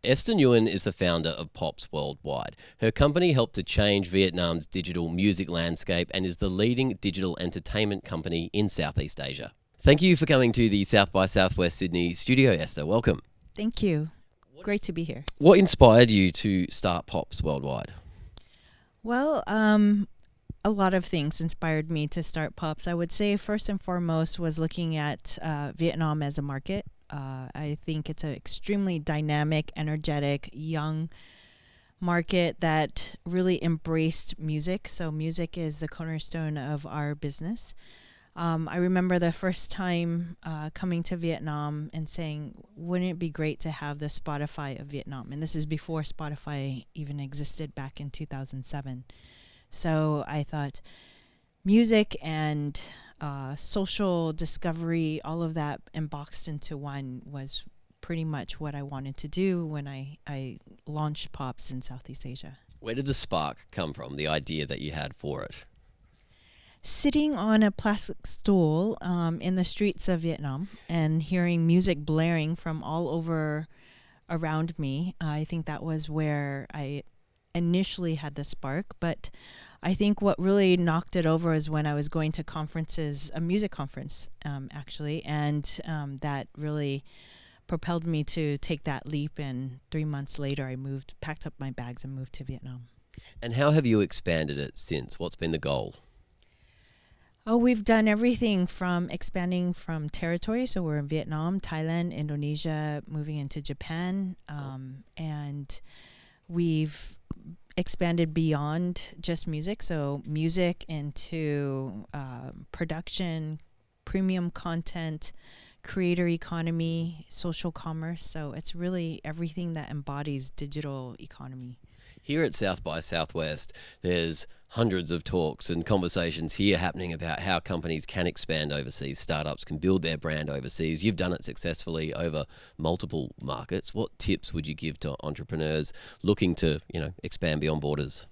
Esther Nguyen is the founder of Pops Worldwide. Her company helped to change Vietnam's digital music landscape and is the leading digital entertainment company in Southeast Asia. Thank you for coming to the South by Southwest Sydney studio, Esther. Welcome. Thank you. Great to be here. What inspired you to start Pops Worldwide? Well, a lot of things inspired me to start Pops. I would say first and foremost was looking at Vietnam as a market. I think it's an extremely dynamic, energetic, young market that really embraced music. So music is the cornerstone of our business. I remember the first time coming to Vietnam and saying, wouldn't it be great to have the Spotify of Vietnam? And this is before Spotify even existed back in 2007. So I thought music and social discovery, all of that emboxed into one was pretty much what I wanted to do when I launched Pops in Southeast Asia. Where did the spark come from, the idea that you had for it? Sitting on a plastic stool in the streets of Vietnam and hearing music blaring from all over around me, I think that was where I initially had the spark. But I think what really knocked it over is when I was going to conferences, a music conference actually, and that really propelled me to take that leap. And 3 months later, I packed up my bags and moved to Vietnam. And how have you expanded it since? What's been the goal? Oh, we've done everything from expanding from territory. So we're in Vietnam, Thailand, Indonesia, moving into Japan. And we've expanded beyond just music. So music into production, premium content, creator economy, social commerce. So it's really everything that embodies digital economy. Here at South by Southwest, there's hundreds of talks and conversations here happening about how companies can expand overseas, startups can build their brand overseas. You've done it successfully over multiple markets. What tips would you give to entrepreneurs looking to, expand beyond borders?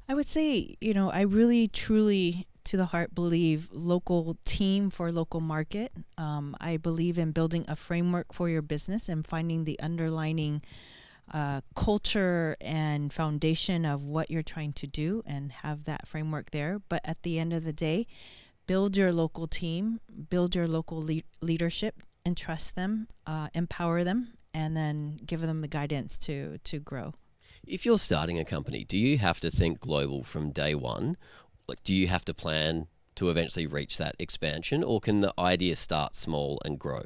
I would say, I really truly to the heart believe local team for local market. I believe in building a framework for your business and finding the underlining culture and foundation of what you're trying to do and have that framework there. But at the end of the day, build your local team, build your local leadership, and trust them, empower them, and then give them the guidance to grow. If you're starting a company, do you have to think global from day one? Like, do you have to plan to eventually reach that expansion, or can the idea start small and grow?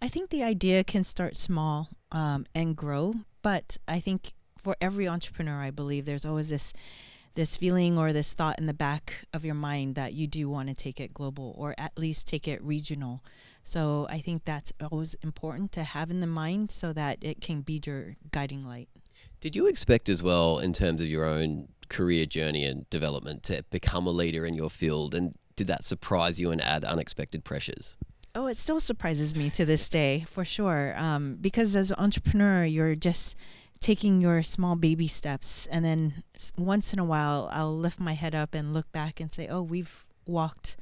I think the idea can start small and grow, but I think for every entrepreneur, I believe there's always this feeling or this thought in the back of your mind that you do want to take it global or at least take it regional. So I think that's always important to have in the mind so that it can be your guiding light. Did you expect as well, in terms of your own career journey and development, to become a leader in your field? And did that surprise you and add unexpected pressures? Oh, it still surprises me to this day, for sure. Because as an entrepreneur, you're just taking your small baby steps. And then once in a while, I'll lift my head up and look back and say, oh, we've walked,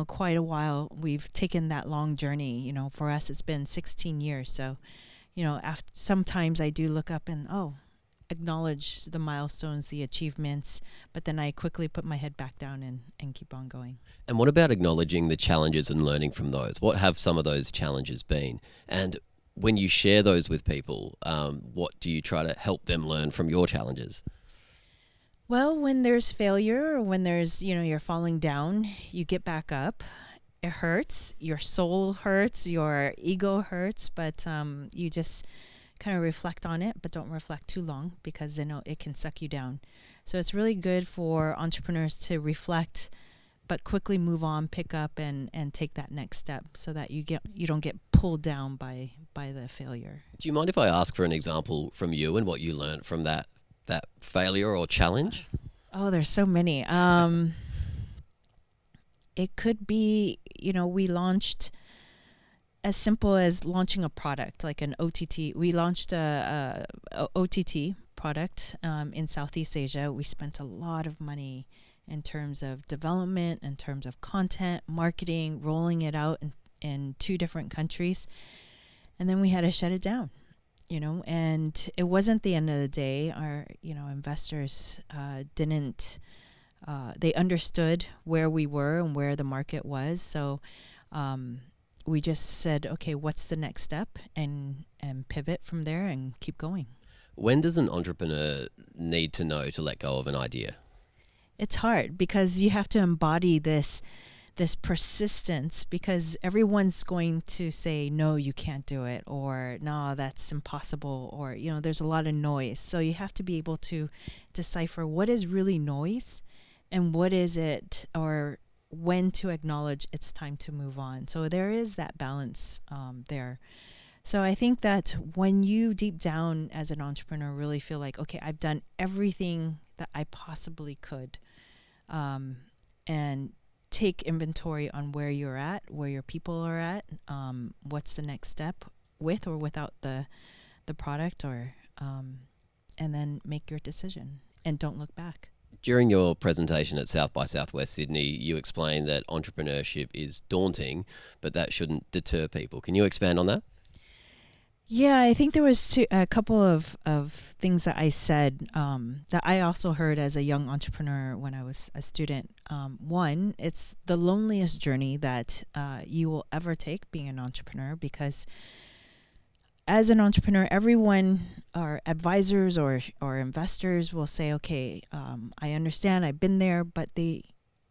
quite a while. We've taken that long journey. For us, it's been 16 years. So, sometimes I do look up and, acknowledge the milestones, the achievements, but then I quickly put my head back down and keep on going. And what about acknowledging the challenges and learning from those? What have some of those challenges been? And when you share those with people, what do you try to help them learn from your challenges? Well, when there's failure or when there's, you're falling down, you get back up. It hurts. Your soul hurts. Your ego hurts. But you just kind of reflect on it, but don't reflect too long because it can suck you down. So it's really good for entrepreneurs to reflect, but quickly move on, pick up, and take that next step so that you don't get pulled down by the failure. Do you mind if I ask for an example from you and what you learned from that failure or challenge? Oh, there's so many. It could be, we launched as simple as launching a product like an OTT. We launched a OTT product in Southeast Asia. We spent a lot of money in terms of development, in terms of content, marketing, rolling it out in 2 different countries. And then we had to shut it down. And it wasn't the end of the day. Our, investors didn't, they understood where we were and where the market was. So we just said, okay, what's the next step, and pivot from there and keep going. When does an entrepreneur need to know to let go of an idea? It's hard because you have to embody this persistence, because everyone's going to say, no, you can't do it, or no, that's impossible, or there's a lot of noise. So you have to be able to decipher what is really noise and what is it, or when to acknowledge it's time to move on. So there is that balance there. So I think that when you deep down as an entrepreneur really feel like, okay, I've done everything that I possibly could, and take inventory on where you're at, where your people are at, what's the next step with or without the product, or and then make your decision and don't look back. During your presentation at South by Southwest Sydney, you explained that entrepreneurship is daunting, but that shouldn't deter people. Can you expand on that? Yeah, I think there was a couple of things that I said that I also heard as a young entrepreneur when I was a student. One, it's the loneliest journey that you will ever take being an entrepreneur, because as an entrepreneur, everyone, our advisors or investors, will say, okay, I understand, I've been there, but they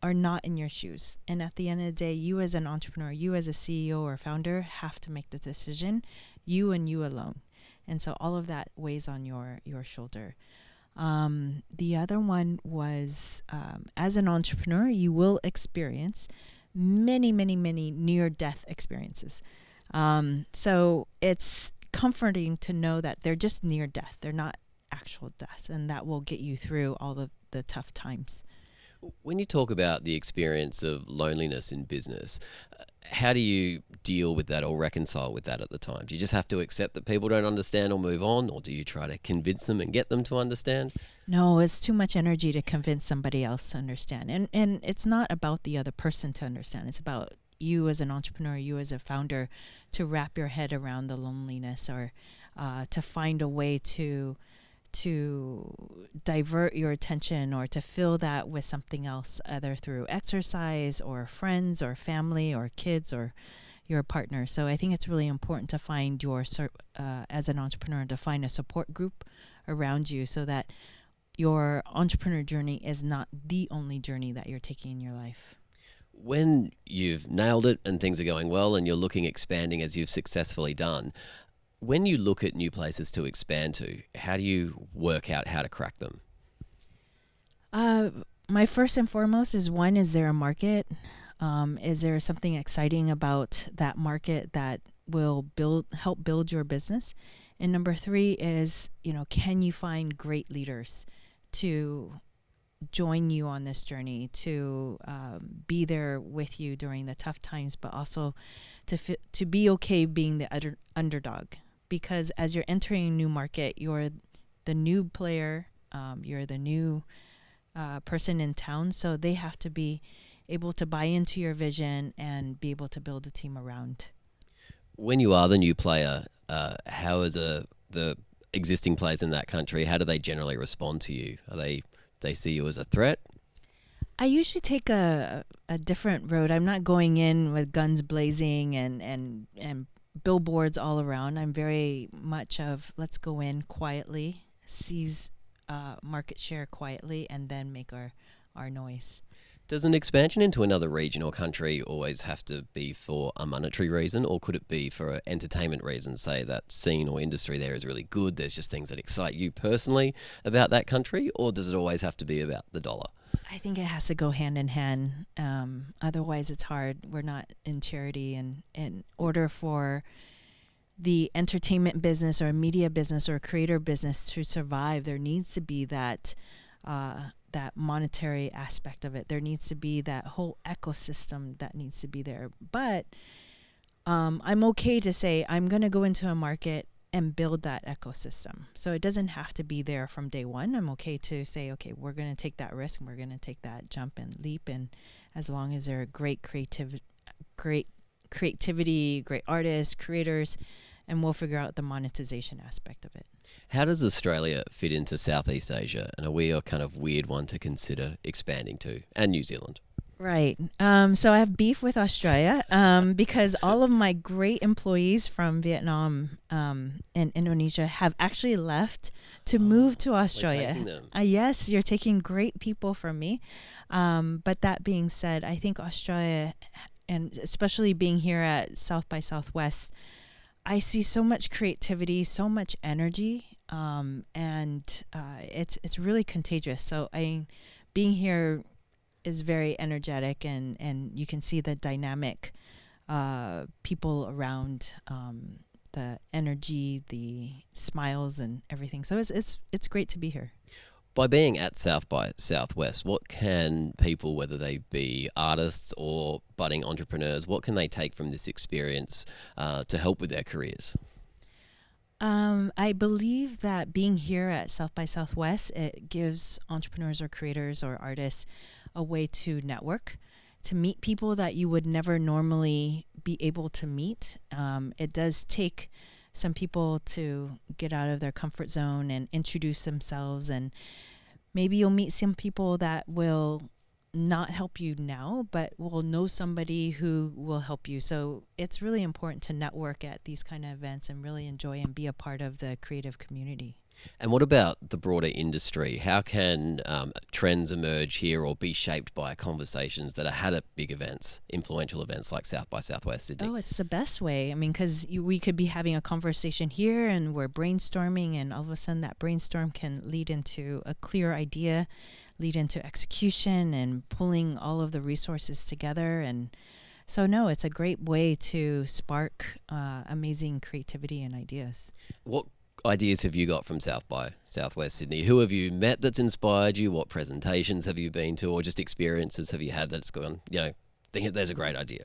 are not in your shoes. And at the end of the day, you as an entrepreneur, you as a CEO or founder, have to make the decision, you and you alone. And so all of that weighs on your shoulder. The other one was, as an entrepreneur, you will experience many, many, many near-death experiences. So it's comforting to know that they're just near death. They're not actual deaths, and that will get you through all of the tough times. When you talk about the experience of loneliness in business, how do you deal with that or reconcile with that at the time? Do you just have to accept that people don't understand or move on, or do you try to convince them and get them to understand? No, it's too much energy to convince somebody else to understand. And it's not about the other person to understand. It's about you as an entrepreneur, you as a founder, to wrap your head around the loneliness, or to find a way to divert your attention, or to fill that with something else, either through exercise or friends or family or kids or your partner. So I think it's really important to find as an entrepreneur, to find a support group around you, so that your entrepreneur journey is not the only journey that you're taking in your life. When you've nailed it and things are going well and you're looking expanding as you've successfully done, when you look at new places to expand to, how do you work out how to crack them? My first and foremost is there a market? Is there something exciting about that market that will help build your business? And number 3 is, can you find great leaders to join you on this journey, to be there with you during the tough times, but also to be okay being the underdog? Because as you're entering a new market, you're the new player, you're the new person in town, so they have to be able to buy into your vision and be able to build a team around. When you are the new player, how is the existing players in that country, how do they generally respond to you? They see you as a threat? I usually take a different road. I'm not going in with guns blazing and billboards all around. I'm very much of, let's go in quietly, seize market share quietly, and then make our noise. Does an expansion into another region or country always have to be for a monetary reason, or could it be for an entertainment reason? Say that scene or industry there is really good, there's just things that excite you personally about that country, or does it always have to be about the dollar? I think it has to go hand in hand. Otherwise, it's hard. We're not in charity, and in order for the entertainment business or media business or creator business to survive, there needs to be that monetary aspect of it. There needs to be that whole ecosystem that needs to be there. But I'm okay to say I'm going to go into a market and build that ecosystem. So it doesn't have to be there from day one. I'm okay to say, okay, we're going to take that risk and we're going to take that jump and leap. And as long as there are great creativity, great artists, creators, and we'll figure out the monetization aspect of it. How does Australia fit into Southeast Asia? And are we a kind of weird one to consider expanding to? And New Zealand? Right. So I have beef with Australia because all of my great employees from Vietnam and Indonesia have actually left to move to Australia. We're taking them. Yes, you're taking great people from me. But that being said, I think Australia, and especially being here at South by Southwest, I see so much creativity, so much energy, and it's really contagious. So being here is very energetic, and you can see the dynamic people around, the energy, the smiles, and everything. So it's great to be here. By being at South by Southwest, what can people, whether they be artists or budding entrepreneurs, what can they take from this experience to help with their careers? I believe that being here at South by Southwest, it gives entrepreneurs or creators or artists a way to network, to meet people that you would never normally be able to meet. It does take some people to get out of their comfort zone and introduce themselves, and maybe you'll meet some people that will not help you now, but will know somebody who will help you. So it's really important to network at these kind of events and really enjoy and be a part of the creative community. And what about the broader industry? How can trends emerge here or be shaped by conversations that are had at big events, influential events like South by Southwest Sydney? Oh, it's the best way. I mean, because we could be having a conversation here and we're brainstorming, and all of a sudden that brainstorm can lead into a clear idea, lead into execution, and pulling all of the resources together. And so, no, it's a great way to spark amazing creativity and ideas. What ideas have you got from South by Southwest Sydney? Who have you met that's inspired you? What presentations have you been to, or just experiences have you had that's gone, think there's a great idea?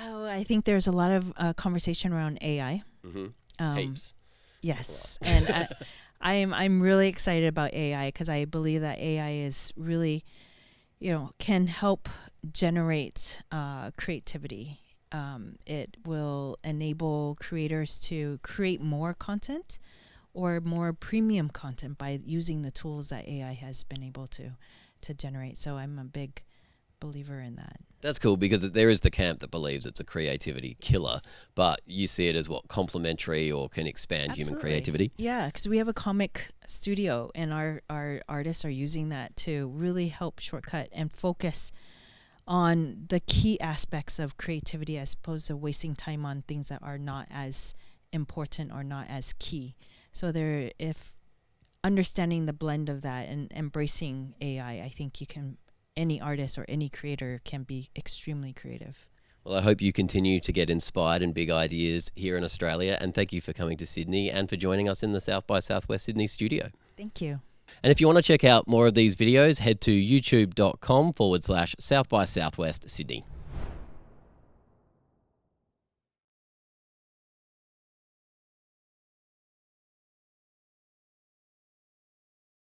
Oh, I think there's a lot of conversation around AI. Mm-hmm. Heaps. Yes, and I'm really excited about AI because I believe that AI is really, can help generate creativity. It will enable creators to create more content or more premium content by using the tools that AI has been able to generate. So I'm a big believer in that. That's cool, because there is the camp that believes it's a creativity killer, but you see it as what, complementary or can expand human creativity? Yeah, because we have a comic studio, and our artists are using that to really help shortcut and focus on the key aspects of creativity as opposed to wasting time on things that are not as important or not as key. So if understanding the blend of that and embracing AI, I think any artist or any creator can be extremely creative. Well, I hope you continue to get inspired and big ideas here in Australia, and thank you for coming to Sydney and for joining us in the South by Southwest Sydney studio. Thank you. And if you want to check out more of these videos, head to youtube.com/South by Southwest Sydney.